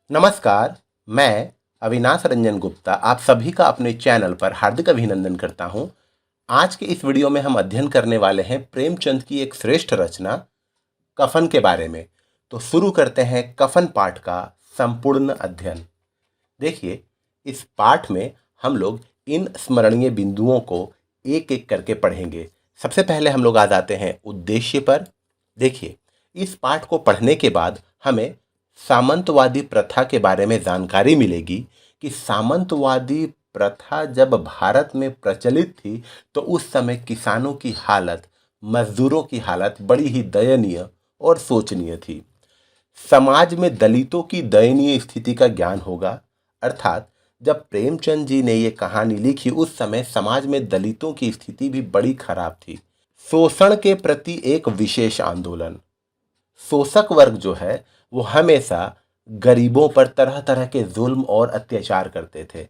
नमस्कार, मैं अविनाश रंजन गुप्ता आप सभी का अपने चैनल पर हार्दिक अभिनंदन करता हूं। आज के इस वीडियो में हम अध्ययन करने वाले हैं प्रेमचंद की एक श्रेष्ठ रचना कफन के बारे में। तो शुरू करते हैं कफन पाठ का संपूर्ण अध्ययन। देखिए, इस पाठ में हम लोग इन स्मरणीय बिंदुओं को एक एक करके पढ़ेंगे। सबसे पहले हम लोग आ जाते हैं उद्देश्य पर। देखिए, इस पाठ को पढ़ने के बाद हमें सामंतवादी प्रथा के बारे में जानकारी मिलेगी कि सामंतवादी प्रथा जब भारत में प्रचलित थी तो उस समय किसानों की हालत, मजदूरों की हालत बड़ी ही दयनीय और शोचनीय थी। समाज में दलितों की दयनीय स्थिति का ज्ञान होगा। अर्थात जब प्रेमचंद जी ने ये कहानी लिखी उस समय समाज में दलितों की स्थिति भी बड़ी खराब थी। शोषण के प्रति एक विशेष आंदोलन। शोषक वर्ग जो है वो हमेशा गरीबों पर तरह तरह के जुल्म और अत्याचार करते थे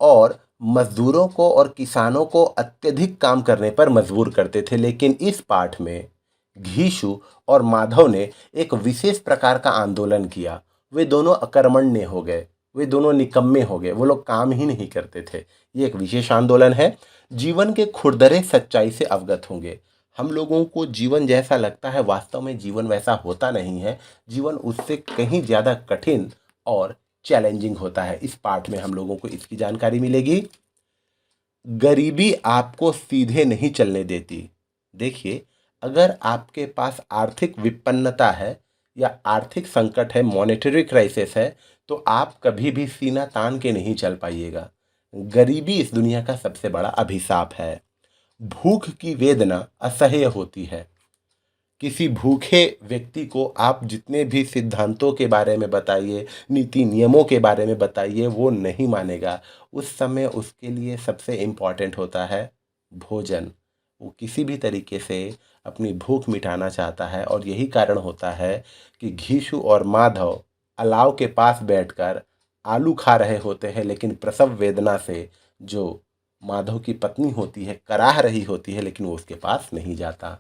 और मजदूरों को और किसानों को अत्यधिक काम करने पर मजबूर करते थे। लेकिन इस पाठ में घीशु और माधव ने एक विशेष प्रकार का आंदोलन किया। वे दोनों अकर्मण्य हो गए, वे दोनों निकम्मे हो गए, वो लोग काम ही नहीं करते थे। ये एक विशेष आंदोलन है। जीवन के खुरदरे सच्चाई से अवगत होंगे। हम लोगों को जीवन जैसा लगता है, वास्तव में जीवन वैसा होता नहीं है। जीवन उससे कहीं ज़्यादा कठिन और चैलेंजिंग होता है। इस पाठ में हम लोगों को इसकी जानकारी मिलेगी। गरीबी आपको सीधे नहीं चलने देती। देखिए, अगर आपके पास आर्थिक विपन्नता है या आर्थिक संकट है, मॉनेटरी क्राइसिस है, तो आप कभी भी सीना तान के नहीं चल पाइएगा। गरीबी इस दुनिया का सबसे बड़ा अभिशाप है। भूख की वेदना असह्य होती है। किसी भूखे व्यक्ति को आप जितने भी सिद्धांतों के बारे में बताइए, नीति नियमों के बारे में बताइए, वो नहीं मानेगा। उस समय उसके लिए सबसे इम्पॉर्टेंट होता है भोजन। वो किसी भी तरीके से अपनी भूख मिटाना चाहता है और यही कारण होता है कि घीशु और माधव अलाव के पास बैठकर आलू खा रहे होते हैं, लेकिन प्रसव वेदना से जो माधव की पत्नी होती है कराह रही होती है, लेकिन वो उसके पास नहीं जाता।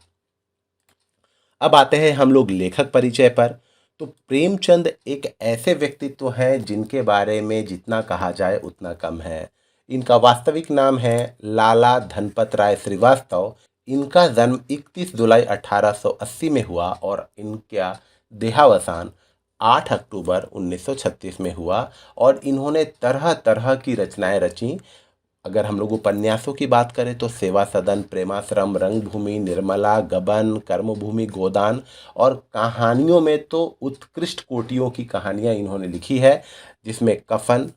अब आते हैं हम लोग लेखक परिचय पर। तो प्रेमचंद एक ऐसे व्यक्तित्व हैं जिनके बारे में जितना कहा जाए उतना कम है। इनका वास्तविक नाम है लाला धनपत राय श्रीवास्तव। इनका जन्म 31 जुलाई 1880 में हुआ और इनका देहावसान 8 अक्टूबर 1936 में हुआ। और इन्होंने तरह तरह की रचनाएं रची। अगर हम लोग उपन्यासों की बात करें तो सेवा सदन, प्रेमाश्रम, रंगभूमि, निर्मला, गबन, कर्मभूमि, गोदान। और कहानियों में तो उत्कृष्ट कोटियों की कहानियां इन्होंने लिखी है, जिसमें कफन,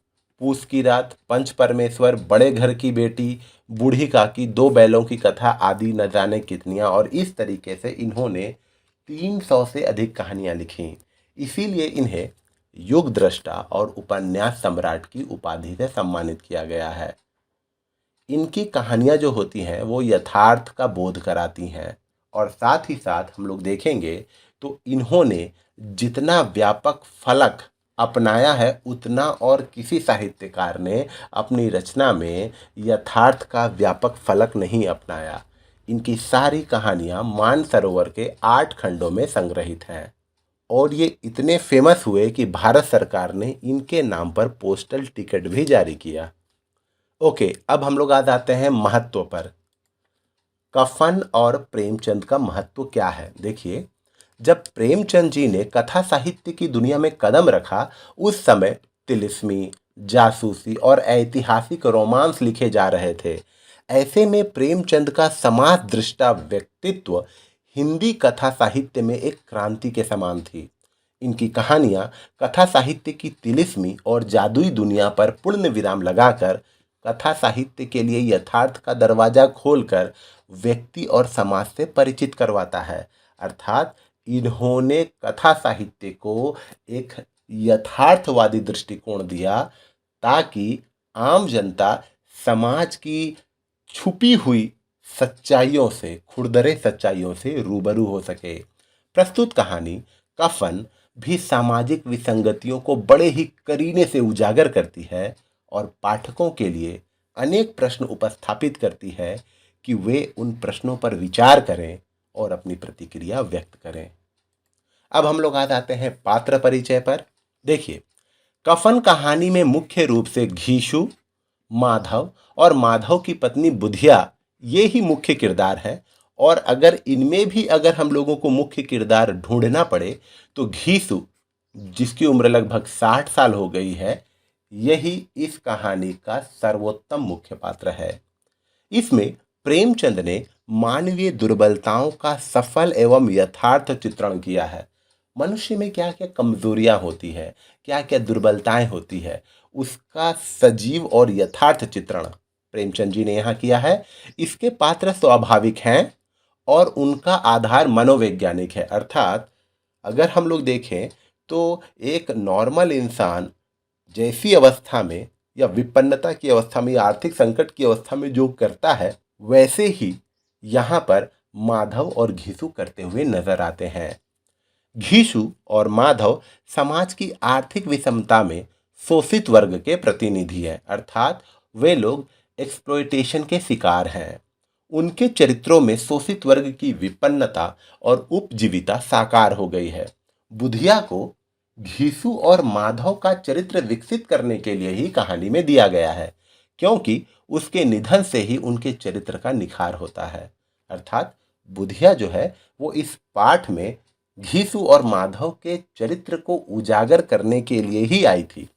पूस की रात, पंच परमेश्वर, बड़े घर की बेटी, बूढ़ी काकी, दो बैलों की कथा आदि न जाने कितनियां। और इस तरीके से इन्होंने 300 से अधिक कहानियां लिखी। इसीलिए इन्हें युग दृष्टा और उपन्यास सम्राट की उपाधि से सम्मानित किया गया है। इनकी कहानियाँ जो होती हैं वो यथार्थ का बोध कराती हैं। और साथ ही साथ हम लोग देखेंगे तो इन्होंने जितना व्यापक फलक अपनाया है उतना और किसी साहित्यकार ने अपनी रचना में यथार्थ का व्यापक फलक नहीं अपनाया। इनकी सारी कहानियाँ मानसरोवर के 8 खंडों में संग्रहित हैं और ये इतने फेमस हुए कि भारत सरकार ने इनके नाम पर पोस्टल टिकट भी जारी किया। ओके, अब हम लोग आ जाते हैं महत्व पर। कफन और प्रेमचंद का महत्व क्या है। देखिए, जब प्रेमचंद जी ने कथा साहित्य की दुनिया में कदम रखा उस समय तिलिस्मी, जासूसी और ऐतिहासिक रोमांस लिखे जा रहे थे। ऐसे में प्रेमचंद का समाज दृष्टा व्यक्तित्व हिंदी कथा साहित्य में एक क्रांति के समान थी। इनकी कहानियाँ कथा साहित्य की तिलिस्मी और जादुई दुनिया पर पूर्ण विराम लगाकर कथा साहित्य के लिए यथार्थ का दरवाजा खोलकर व्यक्ति और समाज से परिचित करवाता है। अर्थात इन्होंने कथा साहित्य को एक यथार्थवादी दृष्टिकोण दिया ताकि आम जनता समाज की छुपी हुई सच्चाइयों से, खुरदरे सच्चाइयों से रूबरू हो सके। प्रस्तुत कहानी कफन भी सामाजिक विसंगतियों को बड़े ही करीने से उजागर करती है और पाठकों के लिए अनेक प्रश्न उपस्थापित करती है कि वे उन प्रश्नों पर विचार करें और अपनी प्रतिक्रिया व्यक्त करें। अब हम लोग आ जाते हैं पात्र परिचय पर। देखिए, कफन कहानी में मुख्य रूप से घीशु, माधव और माधव की पत्नी बुधिया ये ही मुख्य किरदार हैं। और अगर इनमें भी अगर हम लोगों को मुख्य किरदार ढूंढना पड़े तो घीसु, जिसकी उम्र लगभग 60 साल हो गई है, यही इस कहानी का सर्वोत्तम मुख्य पात्र है। इसमें प्रेमचंद ने मानवीय दुर्बलताओं का सफल एवं यथार्थ चित्रण किया है। मनुष्य में क्या क्या कमजोरियां होती है, क्या क्या दुर्बलताएं होती है, उसका सजीव और यथार्थ चित्रण प्रेमचंद जी ने यहाँ किया है। इसके पात्र स्वाभाविक हैं और उनका आधार मनोवैज्ञानिक है। अर्थात अगर हम लोग देखें तो एक नॉर्मल इंसान जैसी अवस्था में या विपन्नता की अवस्था में या आर्थिक संकट की अवस्था में जो करता है, वैसे ही यहाँ पर माधव और घीसु करते हुए नजर आते हैं। घीसु और माधव समाज की आर्थिक विषमता में शोषित वर्ग के प्रतिनिधि हैं। अर्थात वे लोग एक्सप्लॉयटेशन के शिकार हैं। उनके चरित्रों में शोषित वर्ग की विपन्नता और उपजीविका साकार हो गई है। बुधिया को घीसु और माधव का चरित्र विकसित करने के लिए ही कहानी में दिया गया है, क्योंकि उसके निधन से ही उनके चरित्र का निखार होता है। अर्थात बुधिया जो है वो इस पाठ में घीसु और माधव के चरित्र को उजागर करने के लिए ही आई थी।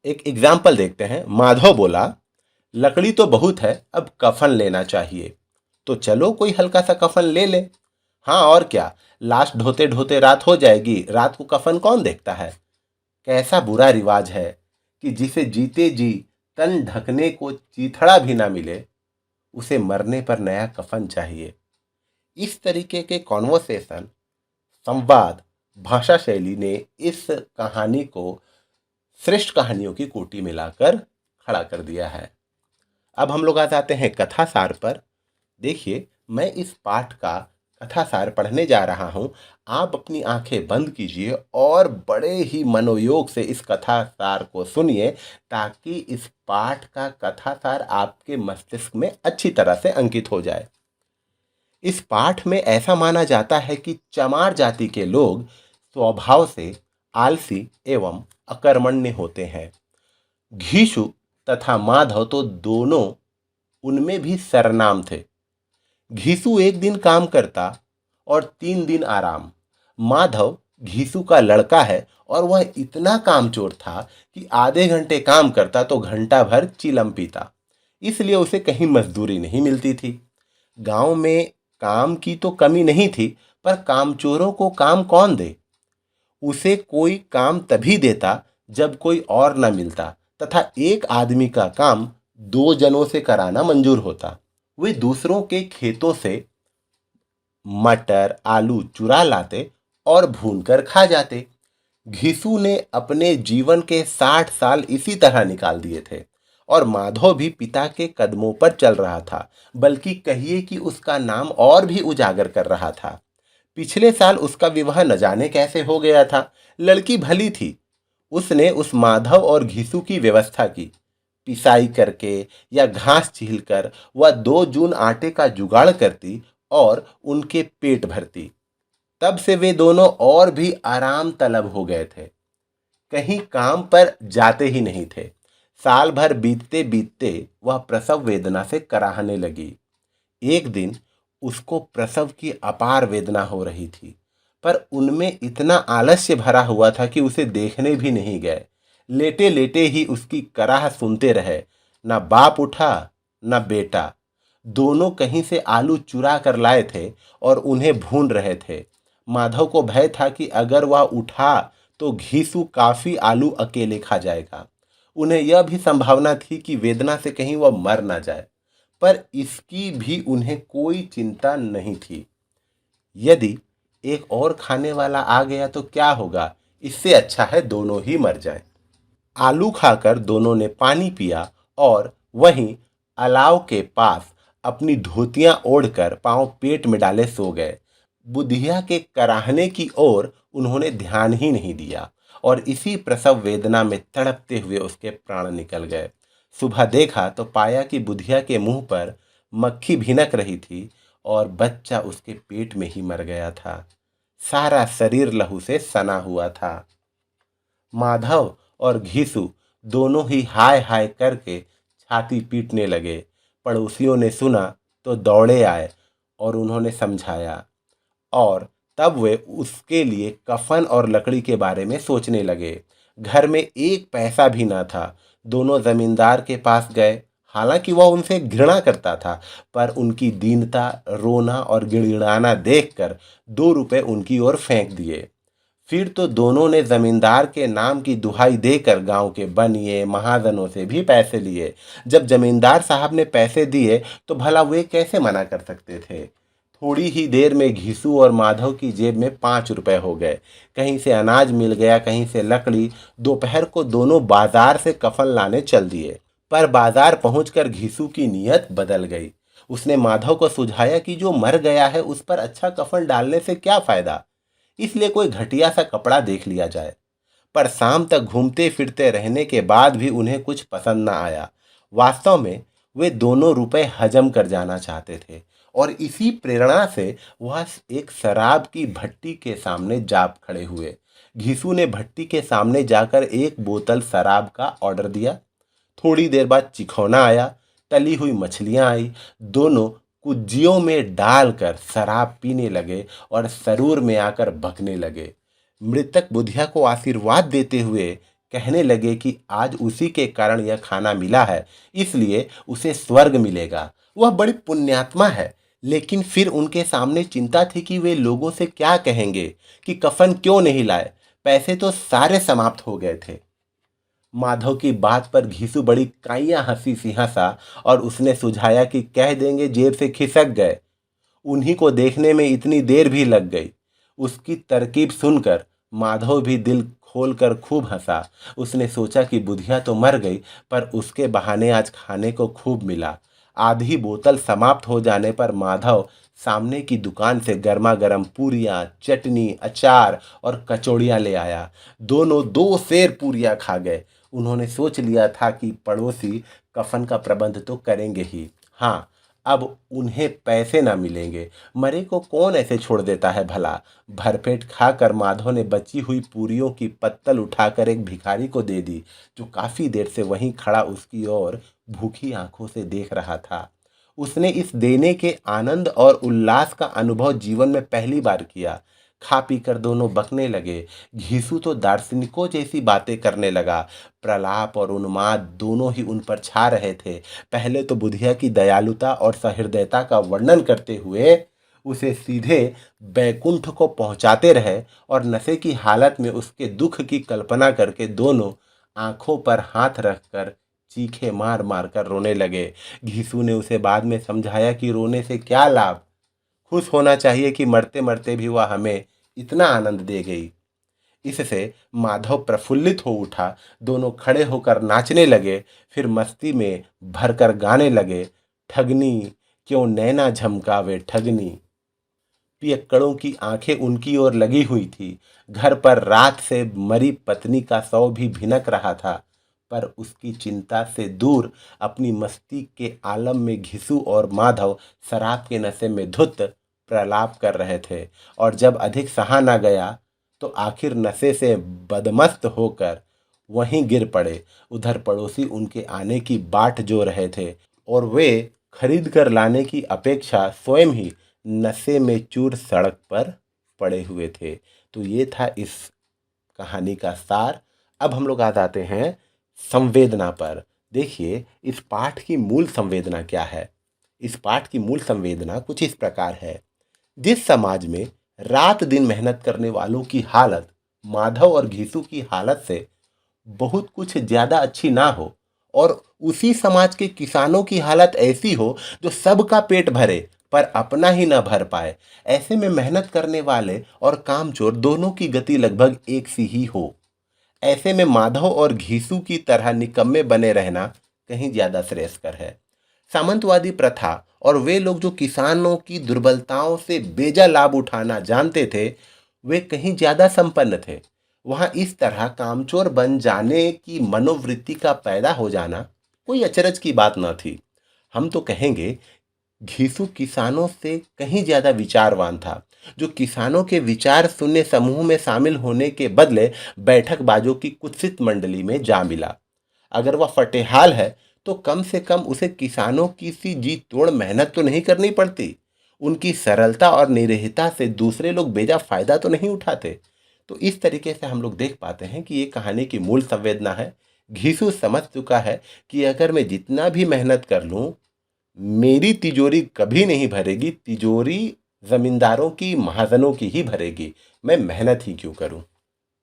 एक एग्जाम्पल देखते हैं। माधव बोला, लकड़ी तो बहुत है, अब कफन लेना चाहिए। तो चलो कोई हल्का सा कफन ले ले। हाँ और क्या, लाश ढोते ढोते रात हो जाएगी, रात को कफन कौन देखता है। कैसा बुरा रिवाज है कि जिसे जीते जी तन ढकने को चीथड़ा भी ना मिले, उसे मरने पर नया कफन चाहिए। इस तरीके के कॉन्वर्सेशन, संवाद, भाषा शैली ने इस कहानी को श्रेष्ठ कहानियों की कोटि में लाकर खड़ा कर दिया है। अब हम लोग आ जाते हैं कथा सार पर। देखिए, मैं इस पाठ का कथा सार पढ़ने जा रहा हूं। आप अपनी आंखें बंद कीजिए और बड़े ही मनोयोग से इस कथा सार को सुनिए, ताकि इस पाठ का कथा सार आपके मस्तिष्क में अच्छी तरह से अंकित हो जाए। इस पाठ में ऐसा माना जाता है कि चमार जाति के लोग स्वभाव से आलसी एवं अकर्मण्य होते हैं। घीशु तथा माधव तो दोनों उनमें भी सरनाम थे। घीसु एक दिन काम करता और 3 दिन आराम। माधव घीसु का लड़का है और वह इतना कामचोर था कि आधे घंटे काम करता तो घंटा भर चिलम पीता। इसलिए उसे कहीं मजदूरी नहीं मिलती थी। गांव में काम की तो कमी नहीं थी, पर कामचोरों को काम कौन दे। उसे कोई काम तभी देता जब कोई और न मिलता, तथा एक आदमी का काम 2 जनों से कराना मंजूर होता। वे दूसरों के खेतों से मटर आलू चुरा लाते और भूनकर खा जाते। घिसू ने अपने जीवन के 60 साल इसी तरह निकाल दिए थे और माधव भी पिता के कदमों पर चल रहा था, बल्कि कहिए कि उसका नाम और भी उजागर कर रहा था। पिछले साल उसका विवाह न जाने कैसे हो गया था। लड़की भली थी, उसने उस माधव और घिसू की व्यवस्था की। पिसाई करके या घास छीलकर वह 2 जून आटे का जुगाड़ करती और उनके पेट भरती। तब से वे दोनों और भी आराम तलब हो गए थे, कहीं काम पर जाते ही नहीं थे। साल भर बीतते बीतते वह प्रसव वेदना से कराहने लगी। एक दिन उसको प्रसव की अपार वेदना हो रही थी, पर उनमें इतना आलस्य भरा हुआ था कि उसे देखने भी नहीं गए। लेटे लेटे ही उसकी कराह सुनते रहे। न बाप उठा न बेटा। दोनों कहीं से आलू चुरा कर लाए थे और उन्हें भून रहे थे। माधव को भय था कि अगर वह उठा तो घीसू काफी आलू अकेले खा जाएगा। उन्हें यह भी संभावना थी कि वेदना से कहीं वह मर ना जाए, पर इसकी भी उन्हें कोई चिंता नहीं थी। यदि एक और खाने वाला आ गया तो क्या होगा, इससे अच्छा है दोनों ही मर जाएं। आलू खाकर दोनों ने पानी पिया और वहीं अलाव के पास अपनी धोतियां ओढ़कर पांव पेट में डाले सो गए। बुधिया के कराहने की ओर उन्होंने ध्यान ही नहीं दिया और इसी प्रसव वेदना में तड़पते हुए उसके प्राण निकल गए। सुबह देखा तो पाया कि बुधिया के मुंह पर मक्खी भिनक रही थी और बच्चा उसके पेट में ही मर गया था। सारा शरीर लहू से सना हुआ था। माधव और घीसू दोनों ही हाय हाय करके छाती पीटने लगे। पड़ोसियों ने सुना तो दौड़े आए और उन्होंने समझाया, और तब वे उसके लिए कफन और लकड़ी के बारे में सोचने लगे। घर में एक पैसा भी ना था। दोनों जमींदार के पास गए। हालांकि वह उनसे घृणा करता था, पर उनकी दीनता, रोना और गिड़गिड़ाना देखकर 2 रुपए उनकी ओर फेंक दिए। फिर तो दोनों ने जमींदार के नाम की दुहाई देकर गांव के बनिए महाजनों से भी पैसे लिए। जब जमींदार साहब ने पैसे दिए तो भला वे कैसे मना कर सकते थे। थोड़ी ही देर में घीसू और माधव की जेब में 5 रुपए हो गए। कहीं से अनाज मिल गया, कहीं से लकड़ी। दोपहर को दोनों बाजार से कफन लाने चल दिए। पर बाजार पहुंचकर घीसू की नीयत बदल गई। उसने माधव को सुझाया कि जो मर गया है उस पर अच्छा कफन डालने से क्या फायदा, इसलिए कोई घटिया सा कपड़ा देख लिया जाए। पर शाम तक घूमते फिरते रहने के बाद भी उन्हें कुछ पसंद न आया। वास्तव में वे दोनों रुपए हजम कर जाना चाहते थे, और इसी प्रेरणा से वह एक शराब की भट्टी के सामने जा खड़े हुए। घीसू ने भट्टी के सामने जाकर 1 बोतल शराब का ऑर्डर दिया। थोड़ी देर बाद चिखौना आया, तली हुई मछलियां आई। दोनों कुज्जियों में डालकर शराब पीने लगे और सरूर में आकर बकने लगे। मृतक बुधिया को आशीर्वाद देते हुए कहने लगे कि आज उसी के कारण यह खाना मिला है, इसलिए उसे स्वर्ग मिलेगा। वह बड़ी पुण्यात्मा है। लेकिन फिर उनके सामने चिंता थी कि वे लोगों से क्या कहेंगे कि कफन क्यों नहीं लाए। पैसे तो सारे समाप्त हो गए थे। माधव की बात पर घीसू बड़ी काइयां हंसी सी हंसा और उसने सुझाया कि कह देंगे जेब से खिसक गए, उन्हीं को देखने में इतनी देर भी लग गई। उसकी तरकीब सुनकर माधव भी दिल खोलकर खूब हंसा। उसने सोचा कि बुधिया तो मर गई, पर उसके बहाने आज खाने को खूब मिला। आधी बोतल समाप्त हो जाने पर माधव सामने की दुकान से गर्मा गर्म पूरियां, चटनी, अचार और कचौड़ियां ले आया। दोनों 2 सेर पूरियां खा गए। उन्होंने सोच लिया था कि पड़ोसी कफन का प्रबंध तो करेंगे ही। हाँ, अब उन्हें पैसे ना मिलेंगे। मरे को कौन ऐसे छोड़ देता है भला। भरपेट खाकर माधव ने बची हुई पूरियों की पत्तल उठाकर एक भिखारी को दे दी, जो काफी देर से वहीं खड़ा उसकी ओर भूखी आंखों से देख रहा था। उसने इस देने के आनंद और उल्लास का अनुभव जीवन में पहली बार किया। खा पी कर दोनों बकने लगे। घीसू तो दार्शनिकों जैसी बातें करने लगा। प्रलाप और उन्माद दोनों ही उन पर छा रहे थे। पहले तो बुधिया की दयालुता और सहृदयता का वर्णन करते हुए उसे सीधे बैकुंठ को पहुंचाते रहे, और नशे की हालत में उसके दुख की कल्पना करके दोनों आंखों पर हाथ रखकर चीखे मार मार कर रोने लगे। घीसू ने उसे बाद में समझाया कि रोने से क्या लाभ, खुश होना चाहिए कि मरते मरते भी वह हमें इतना आनंद दे गई। इससे माधव प्रफुल्लित हो उठा। दोनों खड़े होकर नाचने लगे। फिर मस्ती में भरकर गाने लगे, ठगनी क्यों नैना झमकावे ठगनी। पियक्कड़ों की आंखें उनकी ओर लगी हुई थी। घर पर रात से मरी पत्नी का शव भी भिनक रहा था, पर उसकी चिंता से दूर अपनी मस्ती के आलम में घिसू और माधव शराब के नशे में धुत प्रलाप कर रहे थे। और जब अधिक सहा न गया तो आखिर नशे से बदमस्त होकर वहीं गिर पड़े। उधर पड़ोसी उनके आने की बाट जो रहे थे, और वे खरीद कर लाने की अपेक्षा स्वयं ही नशे में चूर सड़क पर पड़े हुए थे। तो ये था इस कहानी का सार। अब हम लोग आ जाते हैं संवेदना पर। देखिए, इस पाठ की मूल संवेदना क्या है। इस पाठ की मूल संवेदना कुछ इस प्रकार है। जिस समाज में रात दिन मेहनत करने वालों की हालत माधव और घीसू की हालत से बहुत कुछ ज्यादा अच्छी ना हो, और उसी समाज के किसानों की हालत ऐसी हो जो सबका पेट भरे पर अपना ही न भर पाए, ऐसे में मेहनत करने वाले और कामचोर दोनों की गति लगभग एक सी ही हो। ऐसे में माधव और घीसू की तरह निकम्मे बने रहना कहीं ज्यादा श्रेयस्कर है। सामंतवादी प्रथा और वे लोग जो किसानों की दुर्बलताओं से बेजा लाभ उठाना जानते थे, वे कहीं ज्यादा संपन्न थे। वहां इस तरह कामचोर बन जाने की मनोवृत्ति का पैदा हो जाना कोई अचरज की बात न थी। हम तो कहेंगे घीसू किसानों से कहीं ज्यादा विचारवान था। जो किसानों के विचार सुनने समूह में शामिल होने के बदले बैठकबाजों की कुत्सित मंडली में जा मिला। अगर वह फटेहाल है तो कम से कम उसे किसानों की सी जी तोड़ मेहनत तो नहीं करनी पड़ती। उनकी सरलता और निरीहता से दूसरे लोग बेजा फायदा तो नहीं उठाते। तो इस तरीके से हम लोग देख पाते हैं कि ये कहानी की मूल संवेदना है। घीसू समझ चुका है कि अगर मैं जितना भी मेहनत कर लूं, मेरी तिजोरी कभी नहीं भरेगी, तिजोरी जमींदारों की, महाजनों की ही भरेगी। मैं मेहनत ही क्यों करूं।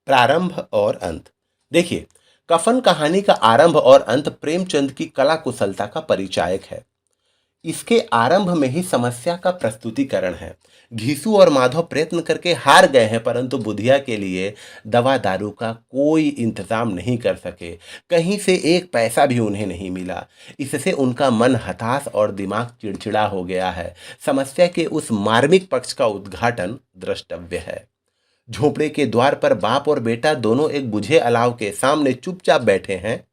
प्रारंभ और अंत। देखिए, कफन कहानी का आरंभ और अंत प्रेमचंद की कला कुशलता का परिचायक है। इसके आरंभ में ही समस्या का प्रस्तुतिकरण है। घीसू और माधव प्रयत्न करके हार गए हैं, परंतु बुधिया के लिए दवा दारू का कोई इंतजाम नहीं कर सके। कहीं से एक पैसा भी उन्हें नहीं मिला। इससे उनका मन हताश और दिमाग चिड़चिड़ा हो गया है। समस्या के उस मार्मिक पक्ष का उद्घाटन द्रष्टव्य है। झोपड़े के द्वार पर बाप और बेटा दोनों एक बुझे अलाव के सामने चुपचाप बैठे हैं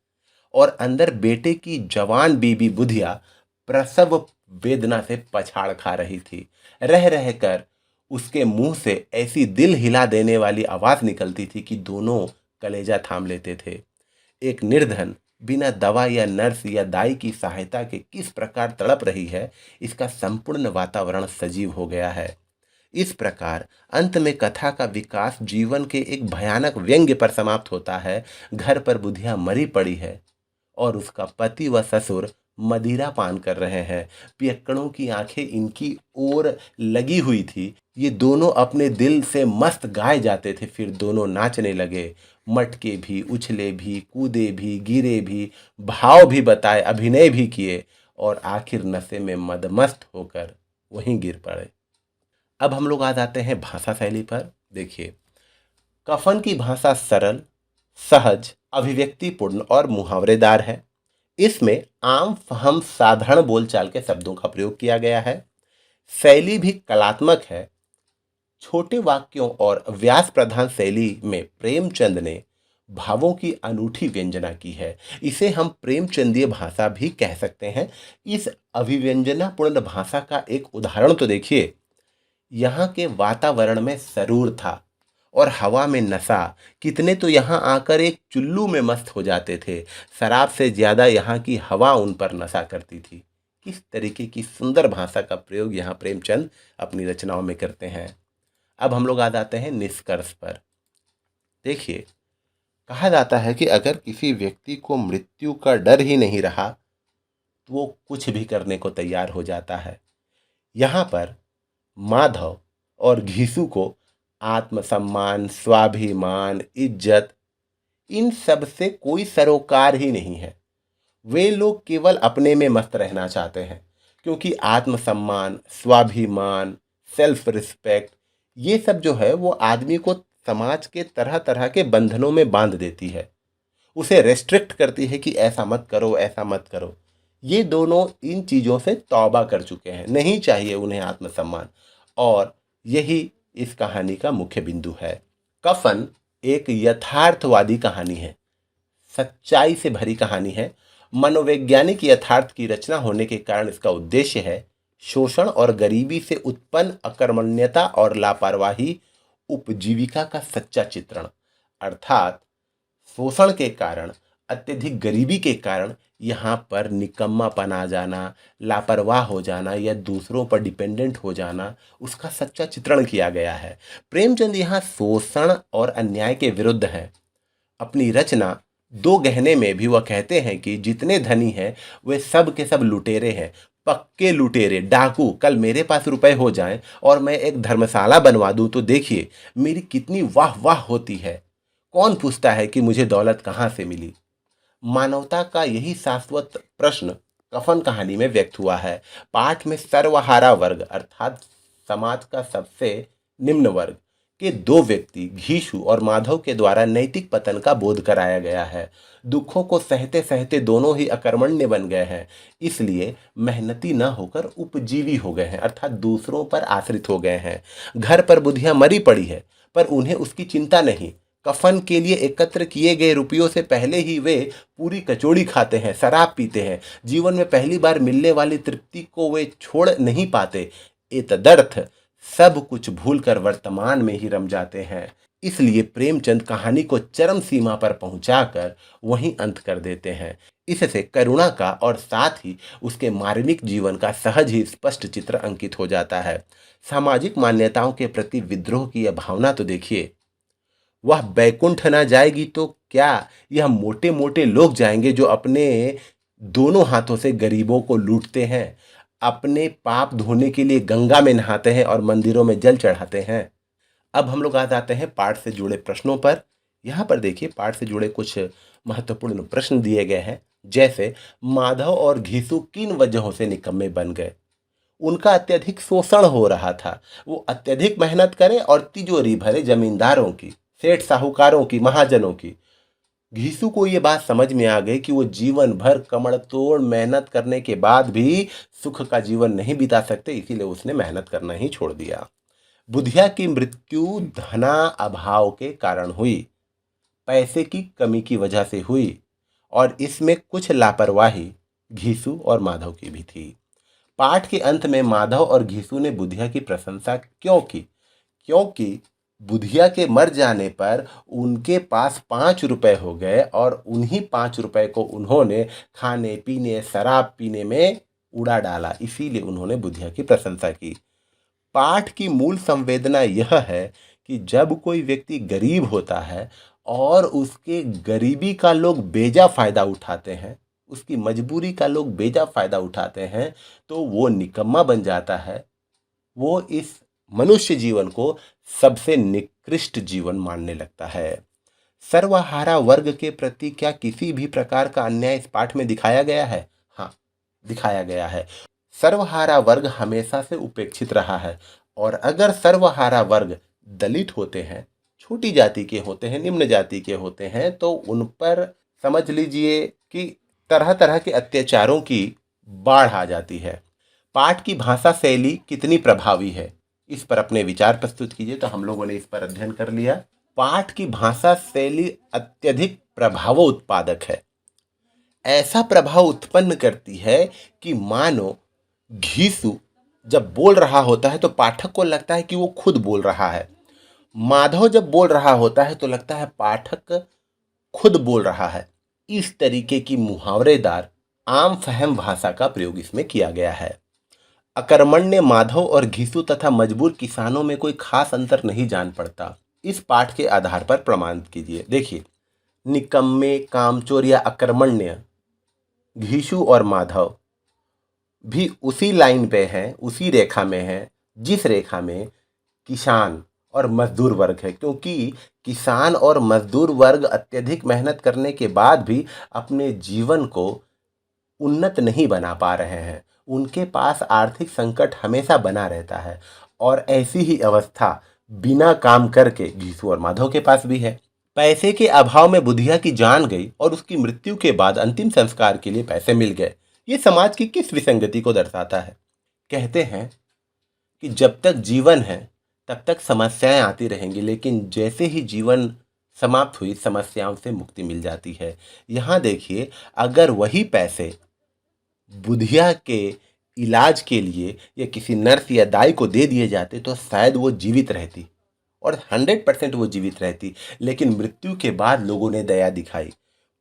और अंदर बेटे की जवान बीबी बुधिया प्रसव वेदना से पछाड़ खा रही थी। रह रह कर उसके मुंह से ऐसी दिल हिला देने वाली आवाज निकलती थी कि दोनों कलेजा थाम लेते थे। एक निर्धन बिना दवा या नर्स या दाई की सहायता के किस प्रकार तड़प रही है, इसका संपूर्ण वातावरण सजीव हो गया है। इस प्रकार अंत में कथा का विकास जीवन के एक भयानक व्यंग्य पर समाप्त होता है। घर पर बुधिया मरी पड़ी है और उसका पति व ससुर मदिरा पान कर रहे हैं। पियक्कड़ों की आंखें इनकी ओर लगी हुई थी। ये दोनों अपने दिल से मस्त गाए जाते थे। फिर दोनों नाचने लगे। मटके भी, उछले भी, कूदे भी, गिरे भी, भाव भी बताए, अभिनय भी किए और आखिर नशे में मदमस्त होकर वहीं गिर पड़े। अब हम लोग आ जाते हैं भाषा शैली पर। देखिए, कफन की भाषा सरल, सहज, अभिव्यक्तिपूर्ण और मुहावरेदार है। इसमें आम फहम साधारण बोलचाल के शब्दों का प्रयोग किया गया है। शैली भी कलात्मक है। छोटे वाक्यों और व्यास प्रधान शैली में प्रेमचंद ने भावों की अनूठी व्यंजना की है। इसे हम प्रेमचंदीय भाषा भी कह सकते हैं। इस अभिव्यंजनापूर्ण भाषा का एक उदाहरण तो देखिए। यहाँ के वातावरण में सरूर था और हवा में नशा। कितने तो यहाँ आकर एक चुल्लू में मस्त हो जाते थे। शराब से ज्यादा यहाँ की हवा उन पर नशा करती थी। किस तरीके की सुंदर भाषा का प्रयोग यहाँ प्रेमचंद अपनी रचनाओं में करते हैं। अब हम लोग आ जाते हैं निष्कर्ष पर। देखिए, कहा जाता है कि अगर किसी व्यक्ति को मृत्यु का डर ही नहीं रहा तो वो कुछ भी करने को तैयार हो जाता है। यहाँ पर माधव और घीसू को आत्मसम्मान, स्वाभिमान, इज्जत, इन सब से कोई सरोकार ही नहीं है। वे लोग केवल अपने में मस्त रहना चाहते हैं, क्योंकि आत्मसम्मान, स्वाभिमान, सेल्फ रिस्पेक्ट, ये सब जो है वो आदमी को समाज के तरह तरह के बंधनों में बांध देती है। उसे रेस्ट्रिक्ट करती है कि ऐसा मत करो, ऐसा मत करो। ये दोनों इन चीज़ों से तौबा कर चुके हैं। नहीं चाहिए उन्हें आत्मसम्मान। और यही इस कहानी का मुख्य बिंदु है। कफन एक यथार्थवादी कहानी है, सच्चाई से भरी कहानी है। मनोवैज्ञानिक यथार्थ की रचना होने के कारण इसका उद्देश्य है शोषण और गरीबी से उत्पन्न अकर्मण्यता और लापरवाही उपजीविका का सच्चा चित्रण। अर्थात शोषण के कारण, अत्यधिक गरीबी के कारण यहाँ पर निकम्मापन आ जाना, लापरवाह हो जाना या दूसरों पर डिपेंडेंट हो जाना, उसका सच्चा चित्रण किया गया है। प्रेमचंद यहाँ शोषण और अन्याय के विरुद्ध है। अपनी रचना दो गहने में भी वह कहते हैं कि जितने धनी हैं वे सब के सब लुटेरे हैं, पक्के लुटेरे, डाकू। कल मेरे पास रुपए हो जाएं और मैं एक धर्मशाला बनवा दूं तो देखिए मेरी कितनी वाह वाह होती है। कौन पूछता है कि मुझे दौलत कहाँ से मिली। मानवता का यही शाश्वत प्रश्न कफन कहानी में व्यक्त हुआ है। पाठ में सर्वहारा वर्ग अर्थात समाज का सबसे निम्न वर्ग के दो व्यक्ति घीसू और माधव के द्वारा नैतिक पतन का बोध कराया गया है। दुखों को सहते सहते दोनों ही अकर्मण्य बन गए हैं, इसलिए मेहनती न होकर उपजीवी हो गए हैं, अर्थात दूसरों पर आश्रित हो गए हैं। घर पर बुधिया मरी पड़ी है पर उन्हें उसकी चिंता नहीं। कफन के लिए एकत्र किए गए रुपयों से पहले ही वे पूरी कचौड़ी खाते हैं, शराब पीते हैं। जीवन में पहली बार मिलने वाली तृप्ति को वे छोड़ नहीं पाते। एतदर्थ सब कुछ भूलकर वर्तमान में ही रम जाते हैं। इसलिए प्रेमचंद कहानी को चरम सीमा पर पहुंचाकर वहीं अंत कर देते हैं। इससे करुणा का और साथ ही उसके मार्मिक जीवन का सहज ही स्पष्ट चित्र अंकित हो जाता है। सामाजिक मान्यताओं के प्रति विद्रोह की यह भावना तो देखिए। वह बैकुंठ ना जाएगी तो क्या, यह मोटे मोटे लोग जाएंगे जो अपने दोनों हाथों से गरीबों को लूटते हैं, अपने पाप धोने के लिए गंगा में नहाते हैं और मंदिरों में जल चढ़ाते हैं। अब हम लोग आ जाते हैं पाठ से जुड़े प्रश्नों पर। यहाँ पर देखिए पाठ से जुड़े कुछ महत्वपूर्ण प्रश्न दिए गए हैं, जैसे माधव और घीसू किन वजहों से निकम्मे बन गए। उनका अत्यधिक शोषण हो रहा था, वो अत्यधिक मेहनत करें और तिजोरी भरे जमींदारों की, सेठ साहूकारों की, महाजनों की। घीसू को ये बात समझ में आ गई कि वो जीवन भर कमरतोड़ मेहनत करने के बाद भी सुख का जीवन नहीं बिता सकते, इसीलिए उसने मेहनत करना ही छोड़ दिया। बुधिया की मृत्यु धना अभाव के कारण हुई, पैसे की कमी की वजह से हुई, और इसमें कुछ लापरवाही घीसू और माधव की भी थी। पाठ के अंत में माधव और घीसू ने बुधिया की प्रशंसा क्यों की? क्योंकि बुधिया के मर जाने पर उनके पास 5 रुपए हो गए और उन्हीं 5 रुपए को उन्होंने खाने पीने, शराब पीने में उड़ा डाला, इसीलिए उन्होंने बुधिया की प्रशंसा की। पाठ की मूल संवेदना यह है कि जब कोई व्यक्ति गरीब होता है और उसके गरीबी का लोग बेजा फायदा उठाते हैं, उसकी मजबूरी का लोग बेजा फायदा उठाते हैं, तो वो निकम्मा बन जाता है। वो इस मनुष्य जीवन को सबसे निकृष्ट जीवन मानने लगता है। सर्वहारा वर्ग के प्रति क्या किसी भी प्रकार का अन्याय इस पाठ में दिखाया गया है? हाँ, दिखाया गया है। सर्वहारा वर्ग हमेशा से उपेक्षित रहा है, और अगर सर्वहारा वर्ग दलित होते हैं, छोटी जाति के होते हैं, निम्न जाति के होते हैं, तो उन पर समझ लीजिए कि तरह तरह के अत्याचारों की बाढ़ आ जाती है। पाठ की भाषा शैली कितनी प्रभावी है, इस पर अपने विचार प्रस्तुत कीजिए। तो हम लोगों ने इस पर अध्ययन कर लिया। पाठ की भाषा शैली अत्यधिक प्रभावोत्पादक है। ऐसा प्रभाव उत्पन्न करती है कि मानो घीसू जब बोल रहा होता है तो पाठक को लगता है कि वो खुद बोल रहा है। माधव जब बोल रहा होता है तो लगता है पाठक खुद बोल रहा है। इस तरीके की मुहावरेदार आम फहम भाषा का प्रयोग इसमें किया गया है। अकर्मण्य माधव और घीसू तथा मजबूर किसानों में कोई खास अंतर नहीं जान पड़ता। इस पाठ के आधार पर प्रमाणित कीजिए। देखिए, निकम्मे, कामचोर या अकर्मण्य घीसू और माधव भी उसी लाइन पे हैं, उसी रेखा में हैं, जिस रेखा में किसान और मजदूर वर्ग है। क्योंकि किसान और मजदूर वर्ग अत्यधिक मेहनत करने के बाद भी अपने जीवन को उन्नत नहीं बना पा रहे हैं। उनके पास आर्थिक संकट हमेशा बना रहता है, और ऐसी ही अवस्था बिना काम करके घीसू और माधव के पास भी है। पैसे के अभाव में बुधिया की जान गई और उसकी मृत्यु के बाद अंतिम संस्कार के लिए पैसे मिल गए। ये समाज की किस विसंगति को दर्शाता है? कहते हैं कि जब तक जीवन है तब तक समस्याएं आती रहेंगी, लेकिन जैसे ही जीवन समाप्त हुई समस्याओं से मुक्ति मिल जाती है। यहाँ देखिए, अगर वही पैसे बुधिया के इलाज के लिए या किसी नर्स या दाई को दे दिए जाते तो शायद वो जीवित रहती, और 100% वो जीवित रहती। लेकिन मृत्यु के बाद लोगों ने दया दिखाई।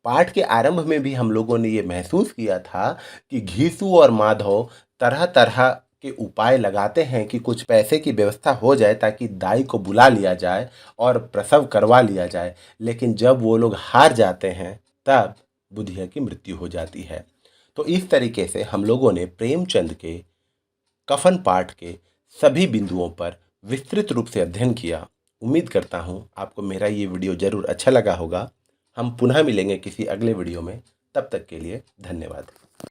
पाठ के आरंभ में भी हम लोगों ने ये महसूस किया था कि घीसू और माधव तरह तरह के उपाय लगाते हैं कि कुछ पैसे की व्यवस्था हो जाए ताकि दाई को बुला लिया जाए और प्रसव करवा लिया जाए। लेकिन जब वो लोग हार जाते हैं तब बुधिया की मृत्यु हो जाती है। तो इस तरीके से हम लोगों ने प्रेमचंद के कफन पाठ के सभी बिंदुओं पर विस्तृत रूप से अध्ययन किया। उम्मीद करता हूँ आपको मेरा ये वीडियो ज़रूर अच्छा लगा होगा। हम पुनः मिलेंगे किसी अगले वीडियो में। तब तक के लिए धन्यवाद।